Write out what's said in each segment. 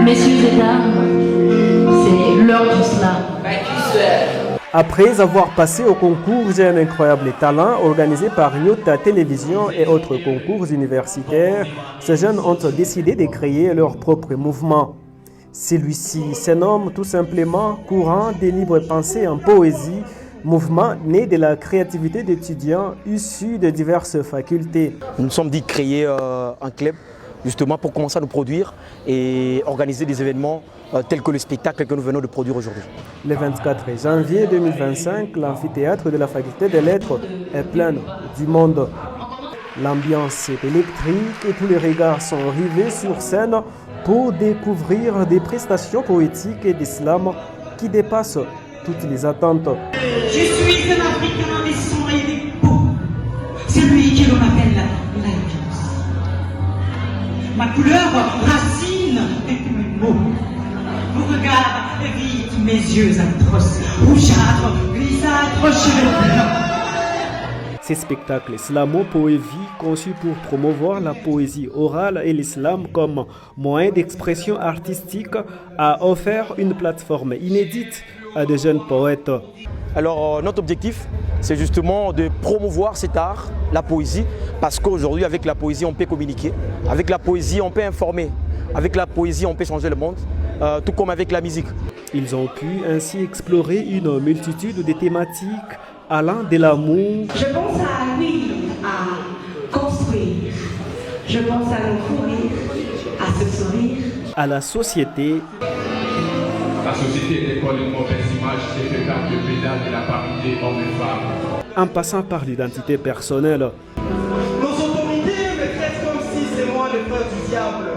Messieurs et dames, c'est l'heure du slam. Après avoir passé au concours J'ai un incroyable talent organisé par Nyota Télévision et autres concours universitaires, ces jeunes ont décidé de créer leur propre mouvement. Celui-ci se nomme tout simplement Courant des libres pensées en poésie, mouvement né de la créativité d'étudiants issus de diverses facultés. Nous nous sommes dit de créer un club justement pour commencer à nous produire et organiser des événements tels que le spectacle que nous venons de produire aujourd'hui. Le 24 janvier 2025, l'amphithéâtre de la faculté des lettres est plein du monde. L'ambiance est électrique et tous les regards sont rivés sur scène pour découvrir des prestations poétiques et d'islam qui dépassent toutes les attentes. Je suis un Africain des sangs et des peaux, celui que l'on appelle l'albinos. Ma couleur racine et tous mes mots. Vos regards évitent mes yeux atroces, rougeâtres, grisâtres, cheveux blancs. Ces spectacles islamo-poésie conçus pour promouvoir la poésie orale et l'islam comme moyen d'expression artistique a offert une plateforme inédite à de jeunes poètes. Alors notre objectif, c'est justement de promouvoir cet art, la poésie, parce qu'aujourd'hui avec la poésie on peut communiquer, avec la poésie on peut informer, avec la poésie on peut changer le monde, tout comme avec la musique. Ils ont pu ainsi explorer une multitude de thématiques allant de l'amour. Je pense à lui, à construire. Je pense à nous courir, à se sourire. À la société. La société décolle une mauvaise image des spectacles de pédale de la parité hommes et femmes. En passant par l'identité personnelle. Nos autorités me traitent comme si c'est moi le frère du diable.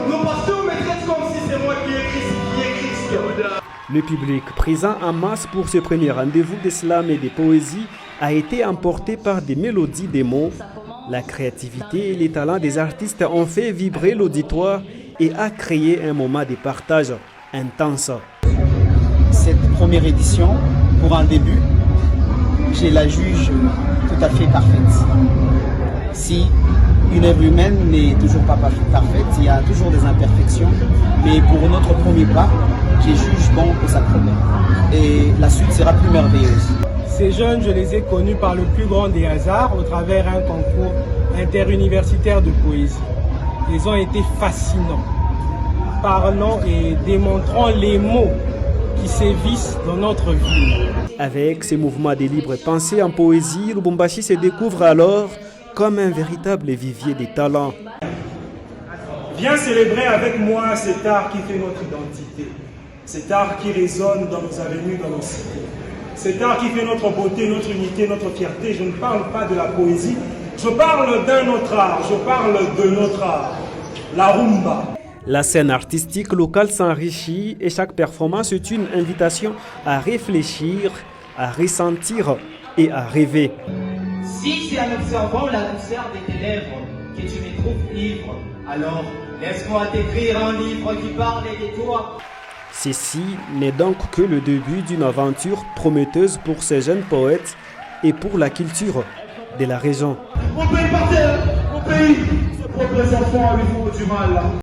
Nos pasteurs me traitent comme si c'est moi qui ai Christ. Le public présent en masse pour ce premier rendez-vous d'islam et de poésie a été emporté par des mélodies des mots. La créativité et les talents des artistes ont fait vibrer l'auditoire et a créé un moment de partage intense. Cette première édition, pour un début, je la juge tout à fait parfaite. Si une œuvre humaine n'est toujours pas parfaite, il y a toujours des imperfections, mais pour notre premier pas, je juge bon que ça promet. Et la suite sera plus merveilleuse. Ces jeunes, je les ai connus par le plus grand des hasards au travers un concours interuniversitaire de poésie. Ils ont été fascinants, parlant et démontrant les mots qui sévissent dans notre ville. Avec ces mouvements de libre pensée en poésie, Lubumbashi se découvre alors comme un véritable vivier des talents. Viens célébrer avec moi cet art qui fait notre identité, cet art qui résonne dans nos avenues, dans nos cités, cet art qui fait notre beauté, notre unité, notre fierté. Je ne parle pas de la poésie, je parle d'un autre art, je parle de notre art, la rumba. La scène artistique locale s'enrichit et chaque performance est une invitation à réfléchir, à ressentir et à rêver. Si c'est en observant la douceur de tes lèvres que tu me trouves ivre, alors laisse-moi t'écrire un livre qui parle de toi. Ceci n'est donc que le début d'une aventure prometteuse pour ces jeunes poètes et pour la culture de la région. Mon pays par terre, mon pays, ses propres enfants lui font du mal.